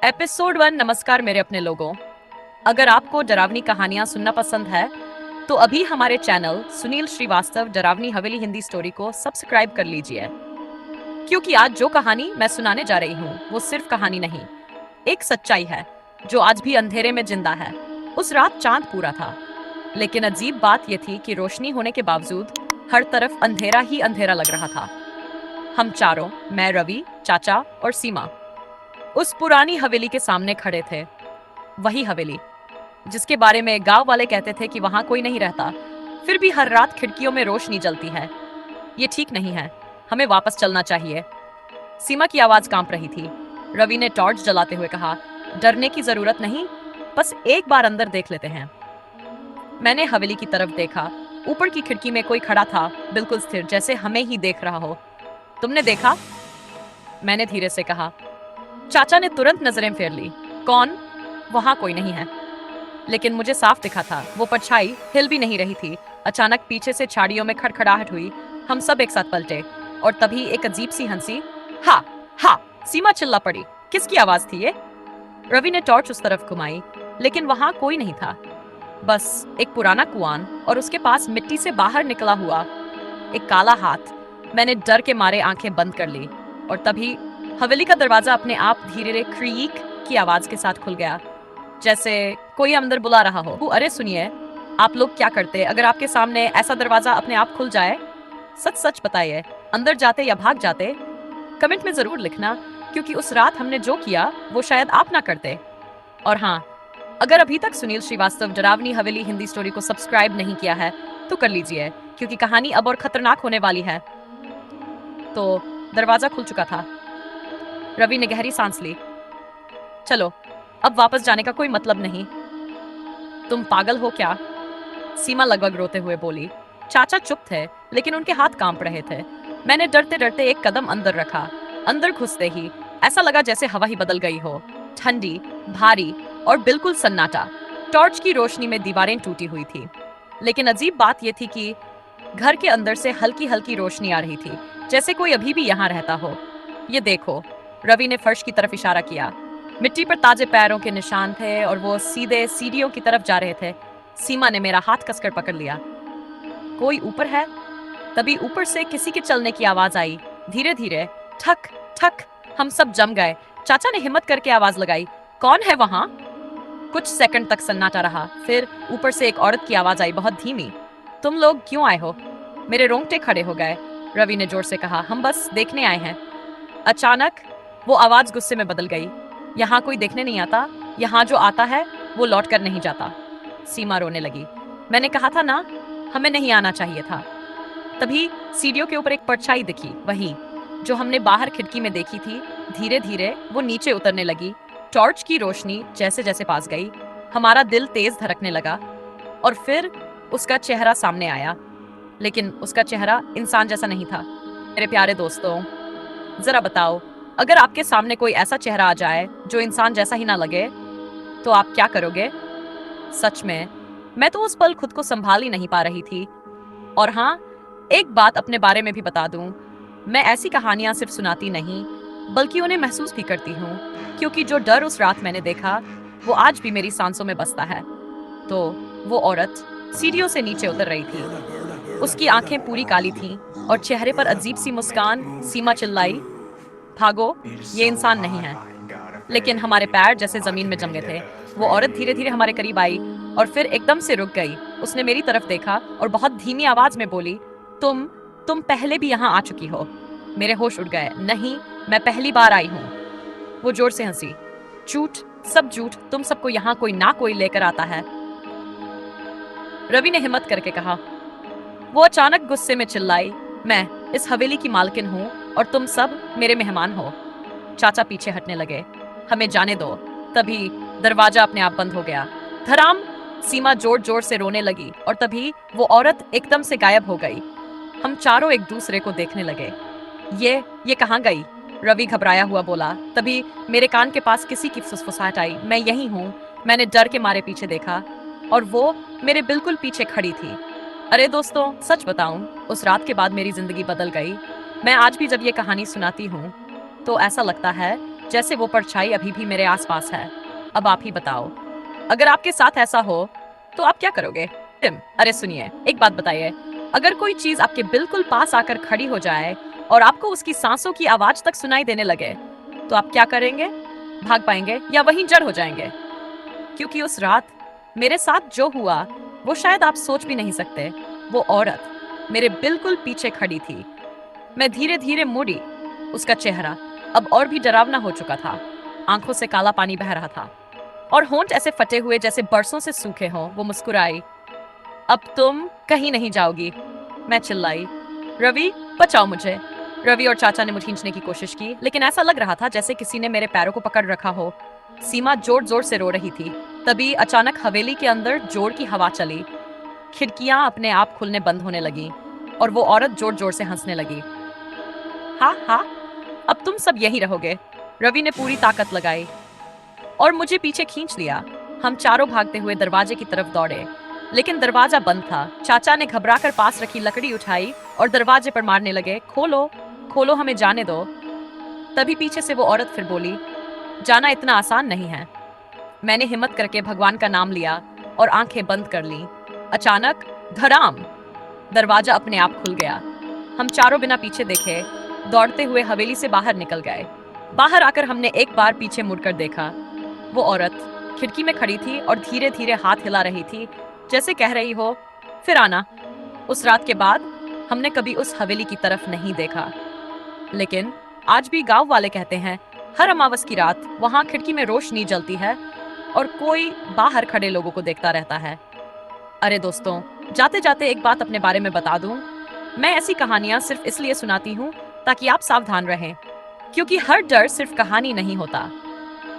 Episode 1। नमस्कार मेरे अपने लोगों। अगर आपको डरावनी कहानियां सुनना पसंद है तो अभी हमारे चैनल सुनील श्रीवास्तव डरावनी हवेली हिंदी स्टोरी को सब्सक्राइब कर लीजिए, क्योंकि आज जो कहानी मैं सुनाने जा रही हूँ वो सिर्फ कहानी नहीं, एक सच्चाई है जो आज भी अंधेरे में जिंदा है। उस रात चांद पूरा था, लेकिन अजीब बात यह थी कि रोशनी होने के बावजूद हर तरफ अंधेरा ही अंधेरा लग रहा था। हम चारों, मैं, रवि, चाचा और सीमा, उस पुरानी हवेली के सामने खड़े थे। वही हवेली जिसके बारे में गांव वाले कहते थे कि वहां कोई नहीं रहता, फिर भी हर रात खिड़कियों में रोशनी जलती है। ये ठीक नहीं है, हमें वापस चलना चाहिए। सीमा की आवाज कांप रही थी। रवि ने टॉर्च जलाते हुए कहा, डरने की जरूरत नहीं, बस एक बार अंदर देख लेते हैं। मैंने हवेली की तरफ देखा। ऊपर की खिड़की में कोई खड़ा था, बिल्कुल स्थिर, जैसे हमें ही देख रहा हो। तुमने देखा? मैंने धीरे से कहा। चाचा ने तुरंत नजरें फेर ली। कौन? वहां कोई नहीं है, लेकिन मुझे साफ दिखा था। वो परछाई हिल भी नहीं रही थी। अचानक पीछे से झाड़ियों में खड़खड़ाहट हुई। हम सब एक साथ पलटे और तभी एक अजीब सी हंसी। हा हा! सीमा चिल्ला पड़ी। किसकी आवाज थी ये? रवि ने टॉर्च उस तरफ घुमाई, लेकिन वहां कोई नहीं था, बस एक पुराना कुआं और उसके पास मिट्टी से बाहर निकला हुआ एक काला हाथ। मैंने डर के मारे आंखें बंद कर ली और तभी हवेली का दरवाजा अपने आप धीरे धीरे क्रीक की आवाज के साथ खुल गया, जैसे कोई अंदर बुला रहा हो। अरे सुनिए, आप लोग क्या करते अगर आपके सामने ऐसा दरवाजा अपने आप खुल जाए? सच सच बताइए, अंदर जाते या भाग जाते? कमेंट में जरूर लिखना, क्योंकि उस रात हमने जो किया वो शायद आप ना करते। और हाँ, अगर अभी तक सुनील श्रीवास्तव डरावनी हवेली हिंदी स्टोरी को सब्सक्राइब नहीं किया है तो कर लीजिए, क्योंकि कहानी अब और खतरनाक होने वाली है। तो दरवाजा खुल चुका था। रवि ने गहरी सांस ली। चलो, अब वापस जाने का कोई मतलब नहीं। तुम पागल हो क्या? सीमा लगभग रोते हुए बोली। चाचा चुप थे, लेकिन उनके हाथ कांप रहे थे। मैंने डरते डरते एक कदम अंदर रखा। अंदर घुसते ही ऐसा लगा जैसे हवा ही बदल गई हो, ठंडी, भारी और बिल्कुल सन्नाटा। टॉर्च की रोशनी में दीवारें टूटी हुई थी, लेकिन अजीब बात यह थी कि घर के अंदर से हल्की हल्की रोशनी आ रही थी, जैसे कोई अभी भी यहाँ रहता हो। ये देखो, रवि ने फर्श की तरफ इशारा किया। मिट्टी पर ताजे पैरों के निशान थे और वो सीधे सीढ़ियों की तरफ जा रहे थे। सीमा ने मेरा हाथ कसकर पकड़ लिया। कोई ऊपर है? तभी ऊपर से किसी के चलने की आवाज आई, धीरे धीरे, ठक ठक। हम सब जम गए। चाचा ने हिम्मत करके आवाज लगाई, कौन है वहां? कुछ सेकंड तक सन्नाटा रहा, फिर ऊपर से एक औरत की आवाज आई, बहुत धीमी। तुम लोग क्यों आए हो? मेरे रोंगटे खड़े हो गए। रवि ने जोर से कहा, हम बस देखने आए हैं। अचानक वो आवाज गुस्से में बदल गई। यहाँ कोई देखने नहीं आता, यहाँ जो आता है वो लौट कर नहीं जाता। सीमा रोने लगी। मैंने कहा था ना, हमें नहीं आना चाहिए था। तभी सीढ़ियों के ऊपर एक परछाई दिखी, वही जो हमने बाहर खिड़की में देखी थी। धीरे धीरे वो नीचे उतरने लगी। टॉर्च की रोशनी जैसे जैसे पास गई, हमारा दिल तेज धड़कने लगा। और फिर उसका चेहरा सामने आया, लेकिन उसका चेहरा इंसान जैसा नहीं था। मेरे प्यारे दोस्तों, जरा बताओ, अगर आपके सामने कोई ऐसा चेहरा आ जाए जो इंसान जैसा ही ना लगे, तो आप क्या करोगे? सच में मैं तो उस पल खुद को संभाल ही नहीं पा रही थी। और हाँ, एक बात अपने बारे में भी बता दूं, मैं ऐसी कहानियां सिर्फ सुनाती नहीं, बल्कि उन्हें महसूस भी करती हूँ, क्योंकि जो डर उस रात मैंने देखा वो आज भी मेरी सांसों में बसता है। तो वो औरत सीढ़ियों से नीचे उतर रही थी। उसकी आंखें पूरी काली थीं और चेहरे पर अजीब सी मुस्कान। सीमा चिल्लाई, भागो, ये इंसान नहीं है। लेकिन हमारे पैर जैसे जमीन में जम गए थे। वो औरत धीरे धीरे हमारे करीब आई और फिर एकदम से रुक गई। उसने मेरी तरफ देखा और बहुत धीमी आवाज में बोली, तुम पहले भी यहाँ आ चुकी हो। मेरे होश उड़ गए। नहीं, मैं पहली बार आई हूँ। वो जोर से हंसी। झूठ, सब झूठ, तुम सबको यहाँ कोई ना कोई लेकर आता है। रवि ने हिम्मत करके कहा। वो अचानक गुस्से में चिल्लाई, मैं इस हवेली की मालकिन हूँ और तुम सब मेरे मेहमान हो। चाचा पीछे हटने लगे। हमें जाने दो। तभी दरवाजा अपने आप बंद हो गया। धड़ाम! सीमा जोर जोर से रोने लगी और तभी वो औरत एकदम से गायब हो गई। हम चारों एक दूसरे को देखने लगे। ये कहाँ गई? रवि घबराया हुआ बोला। तभी मेरे कान के पास किसी की फुसफुसाहट आई, मैं यही हूँ। मैंने डर के मारे पीछे देखा और वो मेरे बिल्कुल पीछे खड़ी थी। अरे दोस्तों, सच बताऊं, उस रात के बाद मेरी जिंदगी बदल गई। मैं आज भी जब ये कहानी सुनाती हूँ तो ऐसा लगता है जैसे वो परछाई अभी भी मेरे आसपास है। अब आप ही बताओ, अगर आपके साथ ऐसा हो तो आप क्या करोगे? टिम, अरे सुनिए, एक बात बताइए, अगर कोई चीज आपके बिल्कुल पास आकर खड़ी हो जाए और आपको उसकी सांसों की आवाज तक सुनाई देने लगे, तो आप क्या करेंगे? भाग पाएंगे या वहीं जड़ हो जाएंगे? क्योंकि उस रात मेरे साथ जो हुआ वो शायद आप सोच भी नहीं सकते। वो औरत मेरे बिल्कुल पीछे खड़ी थी। मैं धीरे धीरे मुड़ी। उसका चेहरा अब और भी डरावना हो चुका था। आंखों से काला पानी बह रहा था और होंठ ऐसे फटे हुए जैसे बरसों से सूखे हों। वो मुस्कुराई। अब तुम कहीं नहीं जाओगी, मैं चिल्लाई। रवि, बचाओ मुझे। रवि और चाचा ने मुझे खींचने की कोशिश की, लेकिन ऐसा लग रहा था जैसे किसी ने मेरे पैरों को पकड़ रखा हो। सीमा जोर जोर से रो रही थी। तभी अचानक हवेली के अंदर जोर की हवा चली। खिड़कियां अपने आप खुलने बंद होने लगी और वो औरत जोर जोर से हंसने लगी। हाँ हाँ, अब तुम सब यही रहोगे। रवि ने पूरी ताकत लगाई और मुझे पीछे खींच लिया। हम चारों भागते हुए दरवाजे की तरफ दौड़े, लेकिन दरवाजा बंद था। चाचा ने घबराकर पास रखी लकड़ी उठाई और दरवाजे पर मारने लगे। खोलो, खोलो, हमें जाने दो। तभी पीछे से वो औरत फिर बोली, जाना इतना आसान नहीं है। मैंने हिम्मत करके भगवान का नाम लिया और आंखें बंद कर ली। अचानक धड़ाम, दरवाजा अपने आप खुल गया। हम चारों बिना पीछे देखे दौड़ते हुए हवेली से बाहर निकल गए। बाहर आकर हमने एक बार पीछे मुड़कर देखा। वो औरत खिड़की में खड़ी थी और धीरे धीरे हाथ हिला रही थी, जैसे कह रही हो, फिर आना। उस रात के बाद हमने कभी उस हवेली की तरफ नहीं देखा। लेकिन आज भी गांव वाले कहते हैं, हर अमावस की रात वहां खिड़की में रोशनी जलती है और कोई बाहर खड़े लोगों को देखता रहता है। अरे दोस्तों, जाते जाते एक बात अपने बारे में बता दूं। मैं ऐसी कहानियां सिर्फ इसलिए सुनाती हूं ताकि आप सावधान रहें, क्योंकि हर डर सिर्फ कहानी नहीं होता।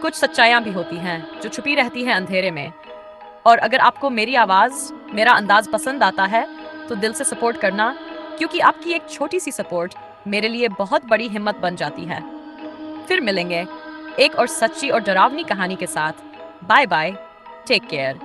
कुछ सच्चाइयां भी होती हैं जो छुपी रहती हैं अंधेरे में। और अगर आपको मेरी आवाज, मेरा अंदाज पसंद आता है तो दिल से सपोर्ट करना, क्योंकि आपकी एक छोटी सी सपोर्ट मेरे लिए बहुत बड़ी हिम्मत बन जाती है। फिर मिलेंगे एक और सच्ची और डरावनी कहानी के साथ। Bye bye, take care.